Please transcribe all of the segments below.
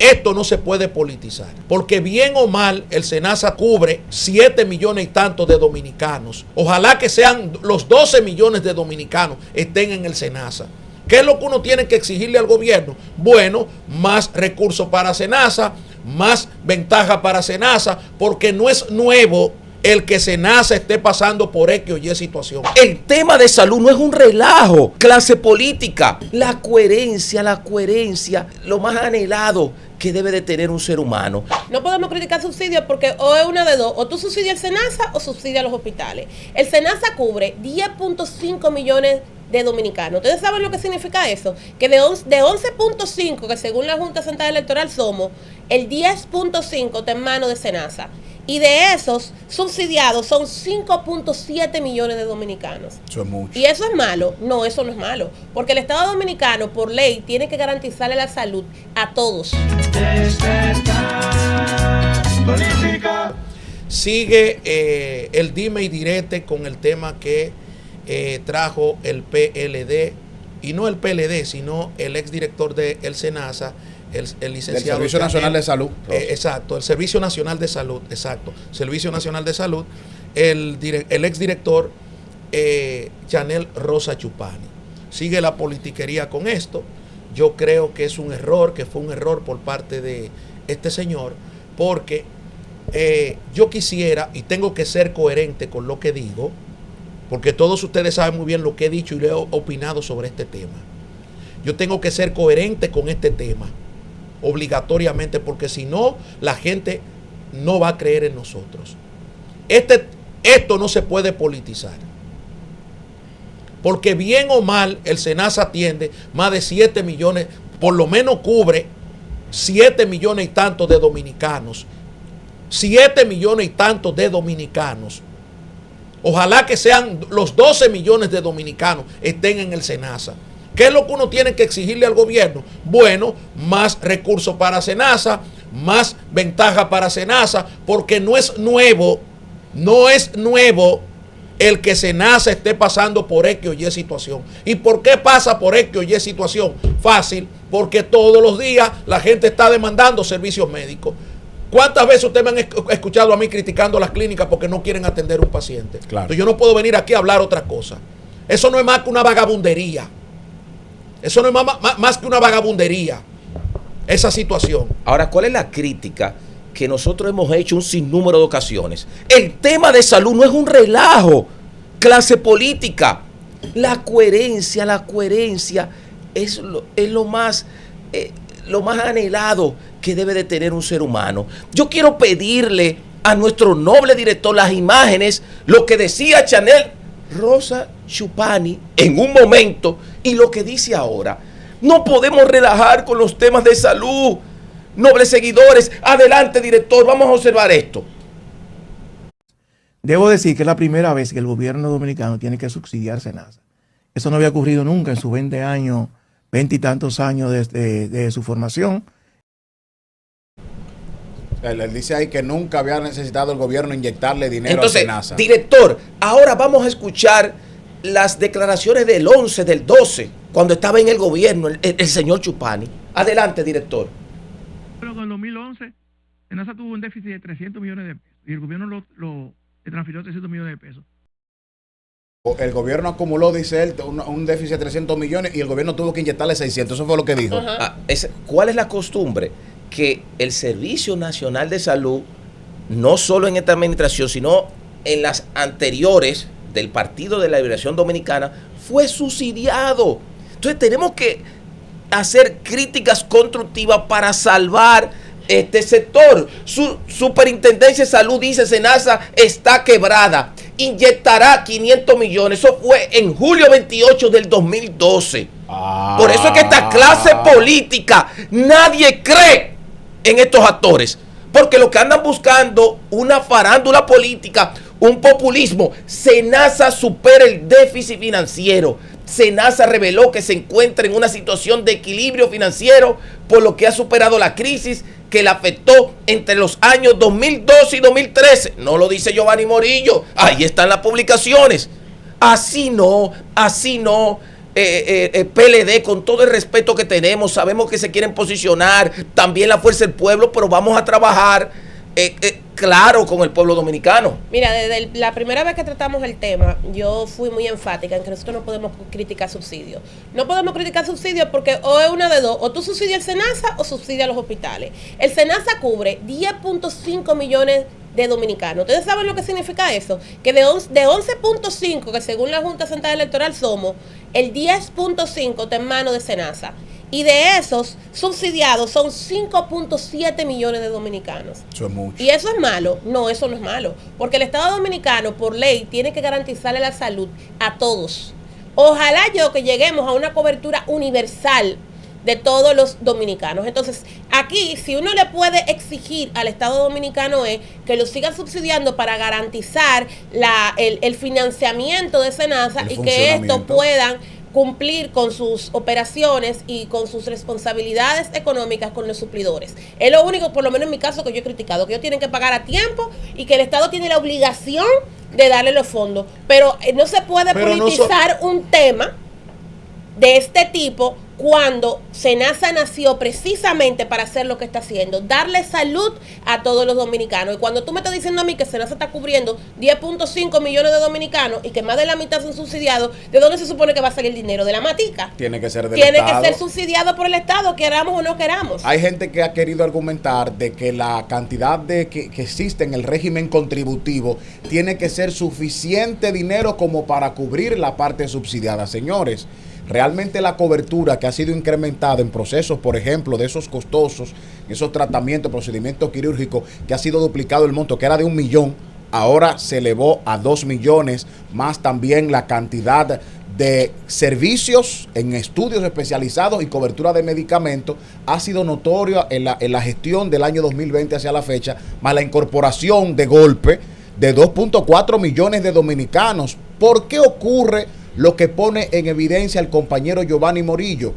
Esto no se puede politizar, porque bien o mal el SENASA cubre 7 millones y tantos de dominicanos. Ojalá que sean los 12 millones de dominicanos estén en el SENASA. ¿Qué es lo que uno tiene que exigirle al gobierno? Bueno, más recursos para SENASA, más ventaja para SENASA, porque no es nuevo el que SENASA esté pasando por X o Y situación. El tema de salud no es un relajo. Clase política, la coherencia, lo más anhelado que debe de tener un ser humano. No podemos criticar subsidios porque o es una de dos, o tú subsidias el SENASA o subsidias los hospitales. El SENASA cubre 10.5 millones de dominicanos. ¿Ustedes saben lo que significa eso? Que de 11.5, que según la Junta Central Electoral somos, el 10.5 está en manos de SENASA. Y de esos subsidiados son 5.7 millones de dominicanos. Eso es mucho. ¿Y eso es malo? No, eso no es malo. Porque el Estado Dominicano, por ley, tiene que garantizarle la salud a todos. Sigue el dime y direte con el tema que trajo el PLD, y no el PLD, sino el exdirector del SENASA, el licenciado del Servicio Nacional de Salud. Exacto, el Servicio Nacional de Salud, exacto, Servicio Nacional de Salud, el exdirector Chanel Rosa Chupani. Sigue la politiquería con esto. Yo creo que es un error, que fue un error por parte de este señor, porque yo quisiera, y tengo que ser coherente con lo que digo, porque todos ustedes saben muy bien lo que he dicho y lo he opinado sobre este tema. Yo tengo que ser coherente con este tema, obligatoriamente, porque si no, la gente no va a creer en nosotros. Esto no se puede politizar, porque bien o mal el SENASA atiende más de 7 millones, por lo menos cubre 7 millones y tantos de dominicanos. 7 millones y tantos de dominicanos. Ojalá que sean los 12 millones de dominicanos estén en el SENASA. ¿Qué es lo que uno tiene que exigirle al gobierno? Bueno, más recursos para SENASA, más ventaja para SENASA, porque no es nuevo el que SENASA esté pasando por X o Y situación. ¿Y por qué pasa por X o Y situación? Fácil, porque todos los días la gente está demandando servicios médicos. ¿Cuántas veces ustedes me han escuchado a mí criticando las clínicas porque no quieren atender a un paciente? Claro. Entonces yo no puedo venir aquí a hablar otra cosa. Eso no es más que una vagabundería. Eso no es más que una vagabundería, esa situación. Ahora, ¿cuál es la crítica que nosotros hemos hecho un sinnúmero de ocasiones? El tema de salud no es un relajo. Clase política, la coherencia es lo más anhelado que debe de tener un ser humano. Yo quiero pedirle a nuestro noble director las imágenes, lo que decía Chanel Rosa Chupani en un momento y lo que dice ahora. No podemos relajar con los temas de salud. Nobles seguidores, adelante director, vamos a observar esto. Debo decir que es la primera vez que el gobierno dominicano tiene que subsidiar SENASA. Eso no había ocurrido nunca en sus 20 años, 20 y tantos años de su formación. Él dice ahí que nunca había necesitado el gobierno inyectarle dinero a SENASA. Director, ahora vamos a escuchar las declaraciones del 11, del 12, cuando estaba en el gobierno el señor Chupani. Adelante, director. Pero en el 2011, SENASA tuvo un déficit de 300 millones de pesos y el gobierno le transfirió 300 millones de pesos. El gobierno acumuló, dice él, un déficit de 300 millones y el gobierno tuvo que inyectarle 600. Eso fue lo que dijo. ¿Cuál es la costumbre? Que el Servicio Nacional de Salud, no solo en esta administración, sino en las anteriores del Partido de la Liberación Dominicana, fue subsidiado. Entonces tenemos que hacer críticas constructivas para salvar este sector. Su Superintendencia de Salud dice SENASA está quebrada, inyectará 500 millones. Eso fue en julio 28 del 2012. Por eso es que esta clase política, nadie cree en estos actores, porque lo que andan buscando una farándula política, un populismo. SENASA supera el déficit financiero. SENASA reveló que se encuentra en una situación de equilibrio financiero, por lo que ha superado la crisis que le afectó entre los años 2012 y 2013. No lo dice Giovanni Morillo, ahí están las publicaciones. Así no. PLD, con todo el respeto que tenemos, sabemos que se quieren posicionar, también la Fuerza del Pueblo, pero vamos a trabajar claro con el pueblo dominicano. Mira, desde la primera vez que tratamos el tema, yo fui muy enfática en que nosotros no podemos criticar subsidios. No podemos criticar subsidios porque o es una de dos, o tú subsidias el SENASA o subsidias los hospitales. El SENASA cubre 10.5 millones de dominicanos. ¿Ustedes saben lo que significa eso? Que de 11.5, que según la Junta Central Electoral somos, el 10.5 está en manos de SENASA. Y de esos subsidiados son 5.7 millones de dominicanos. Eso es mucho. ¿Y eso es malo? No, eso no es malo. Porque el Estado Dominicano, por ley, tiene que garantizarle la salud a todos. Ojalá que lleguemos a una cobertura universal de todos los dominicanos. Entonces, aquí, si uno le puede exigir al Estado Dominicano es que lo siga subsidiando para garantizar el financiamiento de SENASA y que esto puedan cumplir con sus operaciones y con sus responsabilidades económicas con los suplidores. Es lo único, por lo menos en mi caso, que yo he criticado, que ellos tienen que pagar a tiempo y que el Estado tiene la obligación de darle los fondos. Pero no se puede politizar un tema de este tipo cuando SENASA nació precisamente para hacer lo que está haciendo, darle salud a todos los dominicanos. Y cuando tú me estás diciendo a mí que SENASA está cubriendo 10.5 millones de dominicanos y que más de la mitad son subsidiados, ¿de dónde se supone que va a salir el dinero? ¿De la matica? Tiene que ser del Tiene Estado. que ser subsidiado por el Estado, queramos o no queramos. Hay gente que ha querido argumentar de que la cantidad que existe en el régimen contributivo tiene que ser suficiente dinero como para cubrir la parte subsidiada. Señores, realmente la cobertura que ha sido incrementada en procesos, por ejemplo, de esos costosos, esos tratamientos, procedimientos quirúrgicos, que ha sido duplicado el monto, que era de 1 millón, ahora se elevó a 2 millones, más también la cantidad de servicios en estudios especializados y cobertura de medicamentos, ha sido notorio en la gestión del año 2020 hacia la fecha, más la incorporación de golpe de 2.4 millones de dominicanos. ¿Por qué ocurre lo que pone en evidencia el compañero Giovanni Morillo?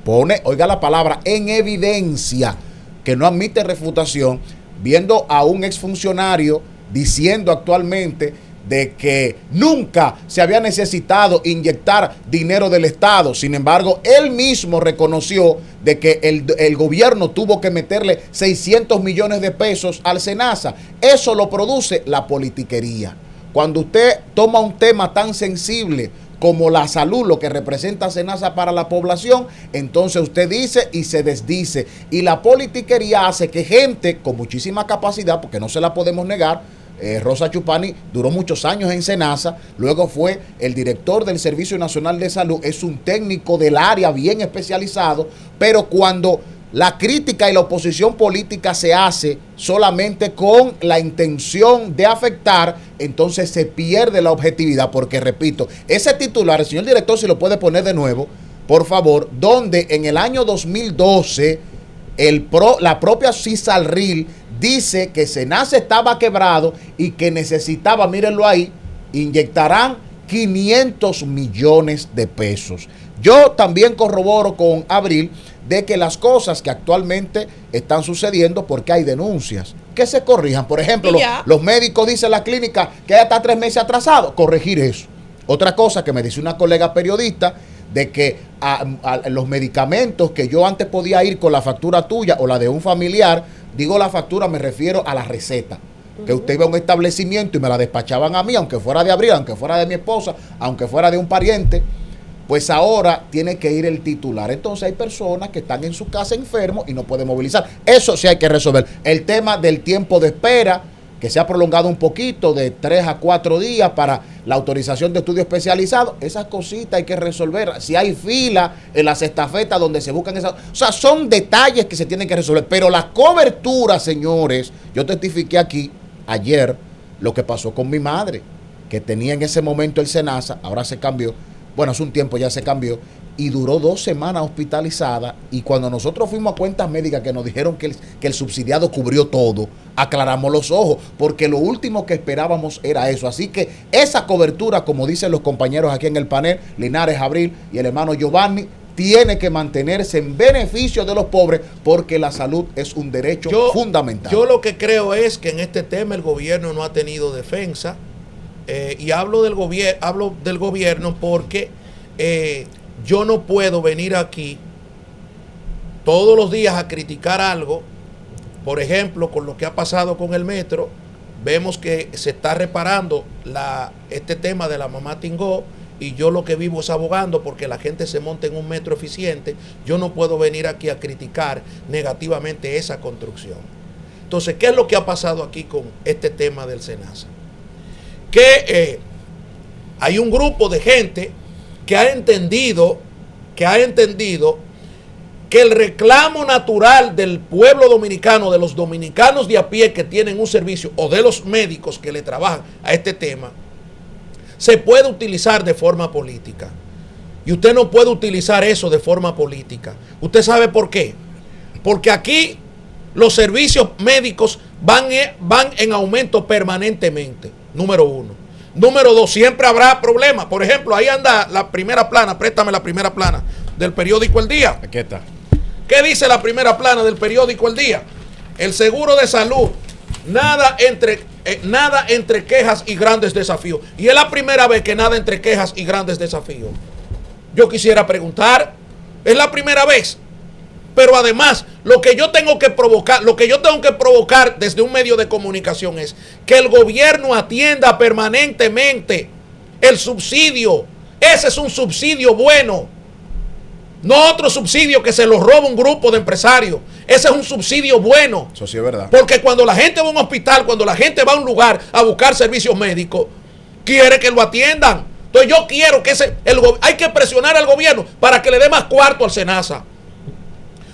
Pone, oiga la palabra, en evidencia, que no admite refutación, viendo a un exfuncionario diciendo actualmente de que nunca se había necesitado inyectar dinero del Estado. Sin embargo, él mismo reconoció de que el gobierno tuvo que meterle 600 millones de pesos al SENASA. Eso lo produce la politiquería. Cuando usted toma un tema tan sensible como la salud, lo que representa SENASA para la población, entonces usted dice y se desdice. Y la politiquería hace que gente con muchísima capacidad, porque no se la podemos negar, Rosa Chupani duró muchos años en SENASA, luego fue el director del Servicio Nacional de Salud, es un técnico del área bien especializado, pero cuando la crítica y la oposición política se hace solamente con la intención de afectar, entonces se pierde la objetividad, porque repito, ese titular, el señor director, si lo puede poner de nuevo, por favor, donde en el año 2012 la propia CISALRIL dice que SENASA estaba quebrado y que necesitaba, mírenlo ahí, inyectarán 500 millones de pesos. Yo también corroboro con Abril de que las cosas que actualmente están sucediendo, porque hay denuncias, que se corrijan. Por ejemplo, los médicos dicen la clínica que ya está 3 meses atrasado, corregir eso. Otra cosa que me dice una colega periodista, de que a los medicamentos que yo antes podía ir con la factura tuya o la de un familiar, digo la factura, me refiero a la receta. Que usted iba a un establecimiento y me la despachaban a mí, aunque fuera de Abril, aunque fuera de mi esposa, aunque fuera de un pariente, pues ahora tiene que ir el titular. Entonces hay personas que están en su casa enfermos y no pueden movilizar. Eso sí hay que resolver. El tema del tiempo de espera, que se ha prolongado un poquito de 3 a 4 días para la autorización de estudio especializado, esas cositas hay que resolver. Si hay fila en las estafetas donde se buscan esas... O sea, son detalles que se tienen que resolver. Pero la cobertura, señores, yo testifiqué aquí ayer lo que pasó con mi madre, que tenía en ese momento el SENASA, ahora se cambió, bueno, hace un tiempo ya se cambió, y duró 2 semanas hospitalizada, y cuando nosotros fuimos a cuentas médicas que nos dijeron que el subsidiado cubrió todo, aclaramos los ojos, porque lo último que esperábamos era eso. Así que esa cobertura, como dicen los compañeros aquí en el panel, Linares, Abril y el hermano Giovanni, tiene que mantenerse en beneficio de los pobres, porque la salud es un derecho fundamental. Yo lo que creo es que en este tema el gobierno no ha tenido defensa, y hablo del gobierno porque yo no puedo venir aquí todos los días a criticar algo. Por ejemplo, con lo que ha pasado con el metro, vemos que se está reparando este tema de la mamá Tingó, y yo lo que vivo es abogando porque la gente se monte en un metro eficiente. Yo no puedo venir aquí a criticar negativamente esa construcción. Entonces, ¿qué es lo que ha pasado aquí con este tema del SENASA? Que hay un grupo de gente que ha entendido que el reclamo natural del pueblo dominicano, de los dominicanos de a pie que tienen un servicio, o de los médicos que le trabajan a este tema, se puede utilizar de forma política. Y usted no puede utilizar eso de forma política. ¿Usted sabe por qué? Porque aquí los servicios médicos van en aumento permanentemente, número uno. Número dos, siempre habrá problemas. Por ejemplo, ahí anda la primera plana, préstame la primera plana del periódico El Día. Aquí está. ¿Qué dice la primera plana del periódico El Día? El seguro de salud, nada entre quejas y grandes desafíos. Y es la primera vez que nada entre quejas y grandes desafíos. Yo quisiera preguntar, es la primera vez. Pero además, lo que yo tengo que provocar desde un medio de comunicación es que el gobierno atienda permanentemente el subsidio. Ese es un subsidio bueno. No otro subsidio que se lo roba un grupo de empresarios. Ese es un subsidio bueno. Eso sí es verdad. Porque cuando la gente va a un hospital, cuando la gente va a un lugar a buscar servicios médicos, quiere que lo atiendan. Entonces yo quiero que hay que presionar al gobierno para que le dé más cuarto al SENASA,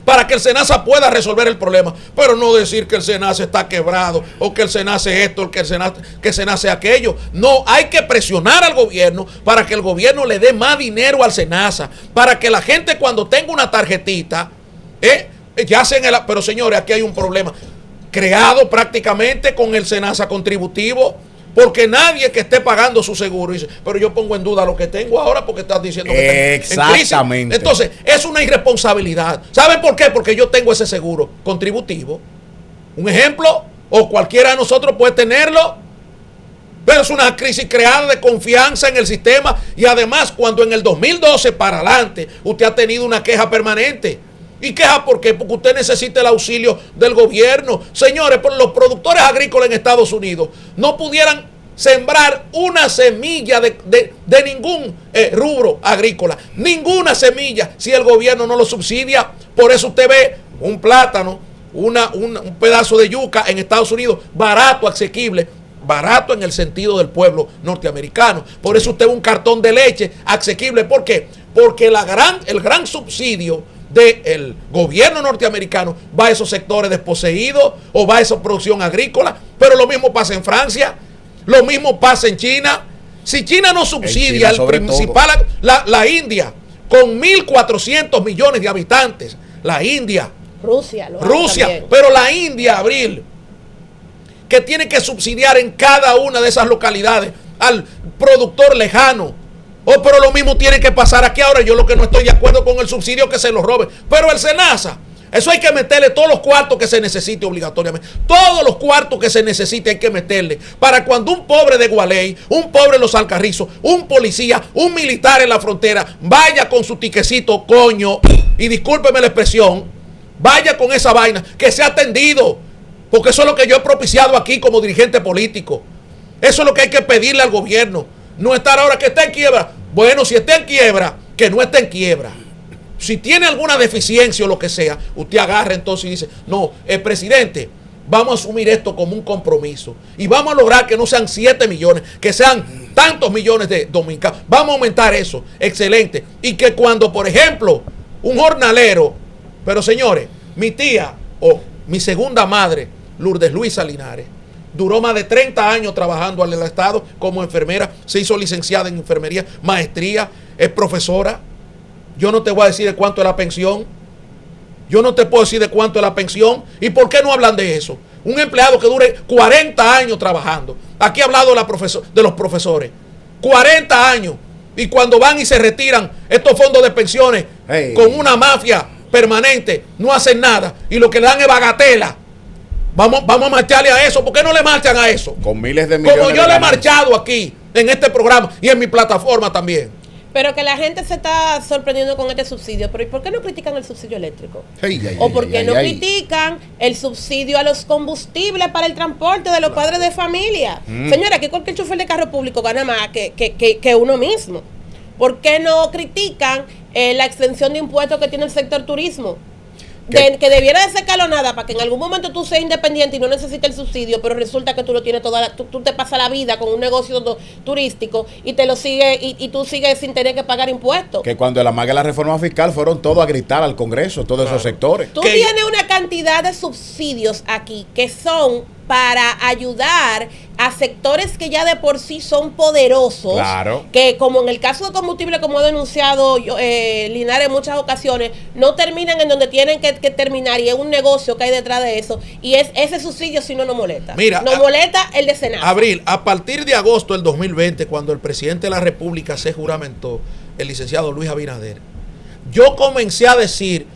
para que el SENASA pueda resolver el problema, pero no decir que el SENASA está quebrado, o que el SENASA es esto, que el SENASA es aquello. No, hay que presionar al gobierno para que el gobierno le dé más dinero al SENASA, para que la gente cuando tenga una tarjetita, ya sea pero señores, aquí hay un problema creado prácticamente con el SENASA contributivo, porque nadie que esté pagando su seguro dice, pero yo pongo en duda lo que tengo ahora porque estás diciendo que está en crisis. Entonces, es una irresponsabilidad. ¿Saben por qué? Porque yo tengo ese seguro contributivo. Un ejemplo, o cualquiera de nosotros puede tenerlo, pero es una crisis creada de confianza en el sistema. Y además, cuando en el 2012 para adelante usted ha tenido una queja permanente. ¿Y queja por qué? Porque usted necesita el auxilio del gobierno. Señores, los productores agrícolas en Estados Unidos no pudieran sembrar una semilla de ningún rubro agrícola. Ninguna semilla si el gobierno no lo subsidia. Por eso usted ve un plátano, un pedazo de yuca en Estados Unidos barato, asequible. Barato en el sentido del pueblo norteamericano. Por eso usted ve un cartón de leche asequible. ¿Por qué? Porque el gran subsidio del gobierno norteamericano va a esos sectores desposeídos o va a esa producción agrícola. Pero lo mismo pasa en Francia, lo mismo pasa en China. Si China no subsidia el principal, la India, con 1.400 millones de habitantes, la India, Rusia, pero la India, Abril, que tiene que subsidiar en cada una de esas localidades al productor lejano. Pero lo mismo tiene que pasar aquí. Ahora yo lo que no estoy de acuerdo con el subsidio que se lo roben. Pero el SENASA, eso hay que meterle todos los cuartos que se necesite obligatoriamente. Todos los cuartos que se necesite hay que meterle. Para cuando un pobre de Gualey, un pobre en Los Alcarrizos, un policía, un militar en la frontera, vaya con su tiquecito, coño, y discúlpeme la expresión, vaya con esa vaina, que sea atendido. Porque eso es lo que yo he propiciado aquí como dirigente político. Eso es lo que hay que pedirle al gobierno. No estar ahora que está en quiebra. Bueno, si está en quiebra, que no esté en quiebra. Si tiene alguna deficiencia o lo que sea, usted agarra entonces y dice, no, presidente, vamos a asumir esto como un compromiso. Y vamos a lograr que no sean 7 millones, que sean tantos millones de dominicanos. Vamos a aumentar eso. Excelente. Y que cuando, por ejemplo, un jornalero, pero señores, mi tía o mi segunda madre, Lourdes Luisa Linares, duró más de 30 años trabajando en el Estado como enfermera, se hizo licenciada en enfermería, maestría, es profesora. Yo no te voy a decir de cuánto es la pensión. Yo no te puedo decir de cuánto es la pensión. ¿Y por qué no hablan de eso? Un empleado que dure 40 años trabajando. Aquí ha hablado de los profesores. 40 años. Y cuando van y se retiran estos fondos de pensiones con una mafia permanente, no hacen nada. Y lo que le dan es bagatela. Vamos a marcharle a eso. ¿Por qué no le marchan a eso? Con miles de millones. Como yo le he marchado aquí, en este programa y en mi plataforma también. Pero que la gente se está sorprendiendo con este subsidio. Pero ¿y por qué no critican el subsidio eléctrico? ¿O por qué no critican el subsidio a los combustibles para el transporte de los padres de familia? Señora, aquí cualquier chofer de carro público gana más que uno mismo. ¿Por qué no critican la extensión de impuestos que tiene el sector turismo? Que debiera de ser escalonada para que en algún momento tú seas independiente y no necesites el subsidio, pero resulta que tú lo tienes tú te pasas la vida con un negocio turístico y te lo sigue y tú sigues sin tener que pagar impuestos. Que cuando la maga de la reforma fiscal fueron todos a gritar al Congreso, todos esos sectores. Tú tienes una cantidad de subsidios aquí que son para ayudar a sectores que ya de por sí son poderosos, claro, que como en el caso de combustible, como ha denunciado Linares en muchas ocasiones, no terminan en donde tienen que terminar, y es un negocio que hay detrás de eso, y es ese subsidio si no nos molesta. Mira, nos molesta el de Senado. Abril, a partir de agosto del 2020, cuando el presidente de la República se juramentó, el licenciado Luis Abinader, yo comencé a decir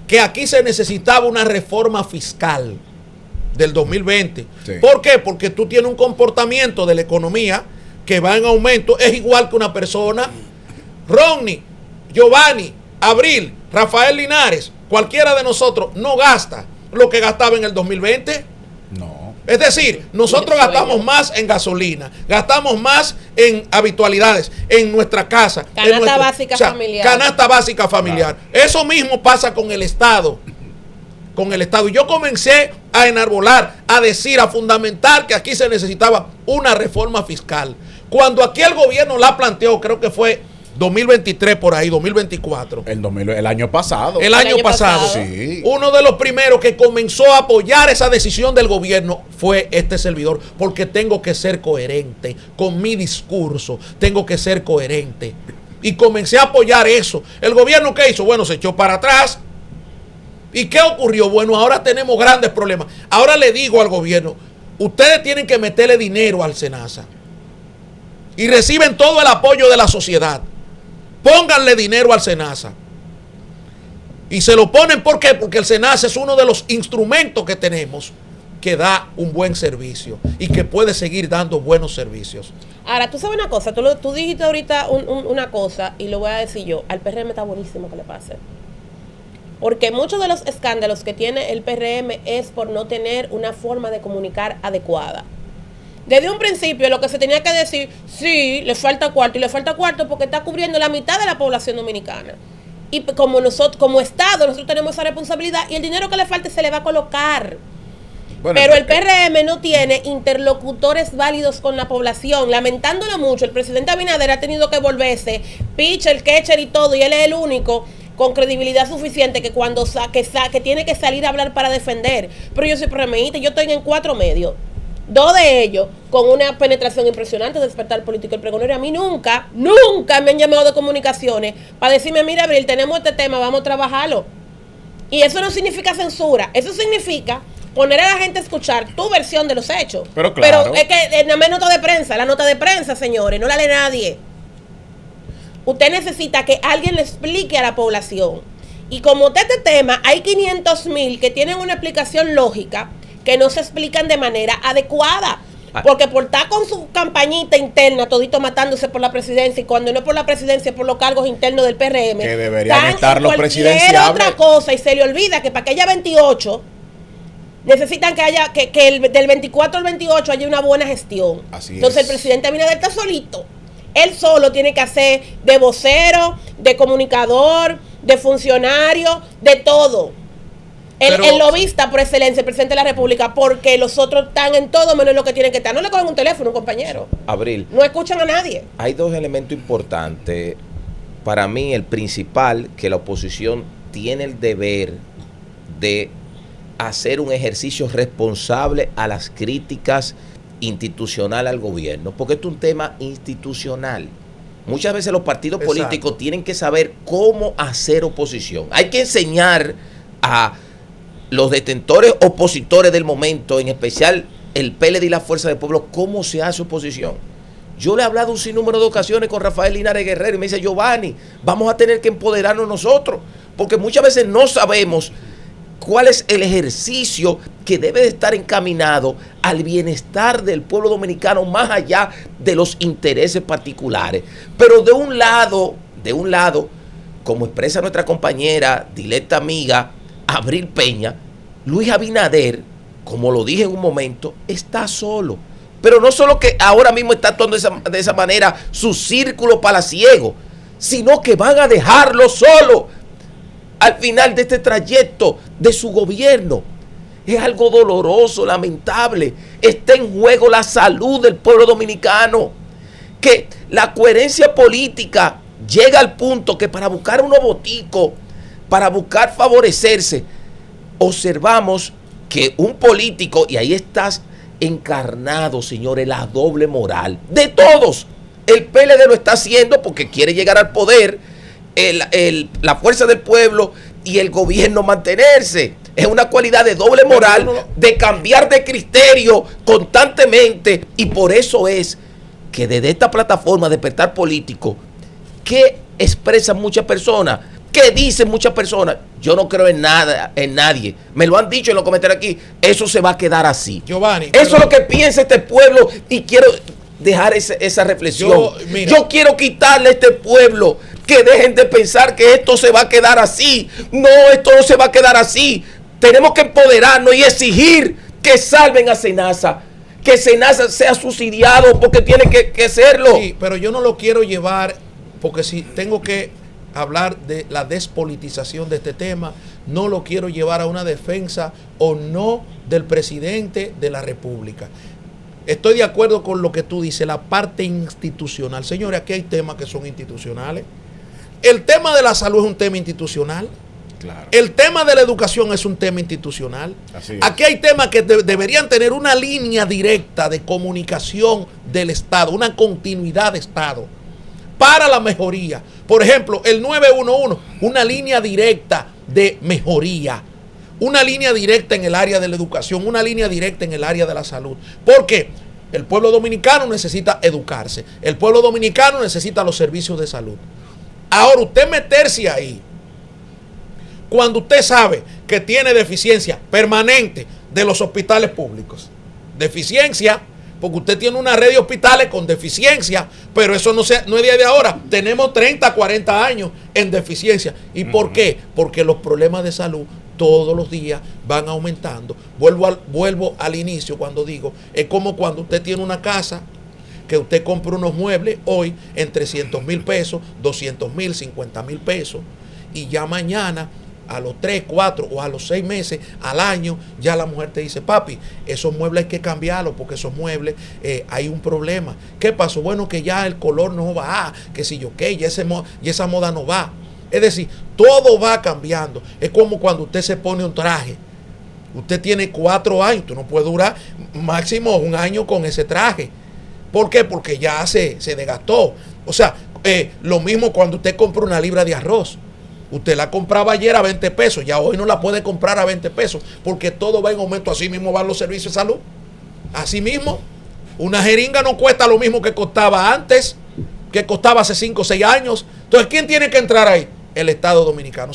que aquí se necesitaba una reforma fiscal del 2020. Sí. ¿Por qué? Porque tú tienes un comportamiento de la economía que va en aumento. Es igual que una persona, Ronnie, Giovanni, Abril, Rafael Linares, cualquiera de nosotros no gasta lo que gastaba en el 2020. No. Es decir, nosotros gastamos más en gasolina, gastamos más en habitualidades, en nuestra casa. Canasta básica familiar. Canasta básica familiar. Claro. Eso mismo pasa con el Estado. Y yo comencé a enarbolar, a decir, a fundamentar que aquí se necesitaba una reforma fiscal. Cuando aquí el gobierno la planteó, creo que fue 2023 por ahí, 2024. El año pasado. El año pasado. Sí. Uno de los primeros que comenzó a apoyar esa decisión del gobierno fue este servidor, porque tengo que ser coherente con mi discurso, tengo que ser coherente. Y comencé a apoyar eso. ¿El gobierno qué hizo? Bueno, se echó para atrás. ¿Y qué ocurrió? Bueno, ahora tenemos grandes problemas. Ahora le digo al gobierno, ustedes tienen que meterle dinero al SENASA. Y reciben todo el apoyo de la sociedad. Pónganle dinero al SENASA. Y se lo ponen, ¿por qué? Porque el SENASA es uno de los instrumentos que tenemos que da un buen servicio y que puede seguir dando buenos servicios. Ahora, tú sabes una cosa, tú dijiste ahorita una cosa y lo voy a decir yo. Al PRM está buenísimo que le pase. Porque muchos de los escándalos que tiene el PRM es por no tener una forma de comunicar adecuada. Desde un principio lo que se tenía que decir, sí, le falta cuarto, y le falta cuarto porque está cubriendo la mitad de la población dominicana. Y como nosotros, como Estado, nosotros tenemos esa responsabilidad y el dinero que le falte se le va a colocar. Bueno, pero el PRM no tiene interlocutores válidos con la población. Lamentándolo mucho, el presidente Abinader ha tenido que volverse pitcher, catcher y todo, y él es el único con credibilidad suficiente que cuando que tiene que salir a hablar para defender. Pero yo soy PRMista, yo estoy en 4 medios. 2 de ellos con una penetración impresionante de despertar político. El pregonero, a mí nunca me han llamado de comunicaciones para decirme, mira, Abril, tenemos este tema, vamos a trabajarlo. Y eso no significa censura, eso significa poner a la gente a escuchar tu versión de los hechos. Pero claro. Pero es que nada más nota de prensa, la nota de prensa, señores, no la lee nadie. Usted necesita que alguien le explique a la población. Y como de este tema hay 500,000 que tienen una explicación lógica que no se explican de manera adecuada. Porque por estar con su campañita interna, todito matándose por la presidencia, y cuando no es por la presidencia, por los cargos internos del PRM, que deberían estar los presidenciables. Otra cosa, y se le olvida que para que haya 28, necesitan que haya del 24 al 28 haya una buena gestión. Así Entonces es. El presidente Abinader está solito. Él solo tiene que hacer de vocero, de comunicador, de funcionario, de todo. El lobista por excelencia, el presidente de la República, porque los otros están en todo menos en lo que tienen que estar. No le cogen un teléfono, compañero. Abril. No escuchan a nadie. Hay 2 elementos importantes. Para mí, el principal, que la oposición tiene el deber de hacer un ejercicio responsable a las críticas institucionales al gobierno, porque esto es un tema institucional. Muchas veces los partidos políticos tienen que saber cómo hacer oposición. Hay que enseñar a los detentores opositores del momento, en especial el PLD y la Fuerza del Pueblo, cómo se hace oposición. Yo le he hablado un sinnúmero de ocasiones con Rafael Linares Guerrero y me dice, Giovanni, vamos a tener que empoderarnos nosotros, porque muchas veces no sabemos cuál es el ejercicio que debe de estar encaminado al bienestar del pueblo dominicano más allá de los intereses particulares. Pero de un lado, como expresa nuestra compañera, directa amiga, Abril Peña, Luis Abinader, como lo dije en un momento, está solo. Pero no solo que ahora mismo está actuando de esa manera su círculo palaciego, sino que van a dejarlo solo al final de este trayecto de su gobierno. Es algo doloroso, lamentable. Está en juego la salud del pueblo dominicano. Que la coherencia política llega al punto que para buscar unos boticos, para buscar favorecerse, observamos que un político, y ahí estás encarnado, señores, la doble moral de todos. El PLD lo está haciendo porque quiere llegar al poder, la fuerza del pueblo y el gobierno mantenerse. Es una cualidad de doble moral, de cambiar de criterio constantemente, y por eso es que desde esta plataforma Despertar Político, que expresan muchas personas, que dicen muchas personas, yo no creo en nada, en nadie, me lo han dicho en los comentarios aquí, eso se va a quedar así. Giovanni, eso es lo que piensa este pueblo, y quiero dejar esa reflexión. Yo quiero quitarle a este pueblo que dejen de pensar que esto se va a quedar así. No, esto no se va a quedar así. Tenemos que empoderarnos y exigir que salven a Senasa, que Senasa sea subsidiado porque tiene que serlo. Sí, pero yo no lo quiero llevar, porque si tengo que hablar de la despolitización de este tema, no lo quiero llevar a una defensa o no del presidente de la República. Estoy de acuerdo con lo que tú dices, la parte institucional. Señores, aquí hay temas que son institucionales. El tema de la salud es un tema institucional. Claro. El tema de la educación es un tema institucional. Así es. Aquí hay temas que deberían tener una línea directa de comunicación del Estado, una continuidad de Estado para la mejoría. Por ejemplo, el 911, una línea directa de mejoría. Una línea directa en el área de la educación, una línea directa en el área de la salud. ¿Por qué? El pueblo dominicano necesita educarse. El pueblo dominicano necesita los servicios de salud. Ahora, usted meterse ahí, cuando usted sabe que tiene deficiencia permanente de los hospitales públicos. Deficiencia, porque usted tiene una red de hospitales con deficiencia, pero eso no es día de ahora. Tenemos 30, 40 años en deficiencia. ¿Y por qué? Porque los problemas de salud todos los días van aumentando. Vuelvo al inicio cuando digo, es como cuando usted tiene una casa, que usted compra unos muebles hoy en 300,000 pesos, 200,000, 50,000 pesos, y ya mañana, a los 3, 4 o a los 6 meses, al año, ya la mujer te dice, papi, esos muebles hay que cambiarlos porque esos muebles hay un problema. ¿Qué pasó? Bueno, que ya el color no va, que si yo qué, ya esa moda no va. Es decir, todo va cambiando. Es como cuando usted se pone un traje. Usted tiene 4 años, usted no puede durar máximo 1 año con ese traje. ¿Por qué? Porque ya se desgastó. O sea, lo mismo cuando usted compra una libra de arroz. Usted la compraba ayer a 20 pesos, ya hoy no la puede comprar a 20 pesos, porque todo va en aumento. Así mismo van los servicios de salud. Así mismo, una jeringa no cuesta lo mismo que costaba antes, que costaba hace 5 o 6 años. Entonces, ¿quién tiene que entrar ahí? El Estado Dominicano.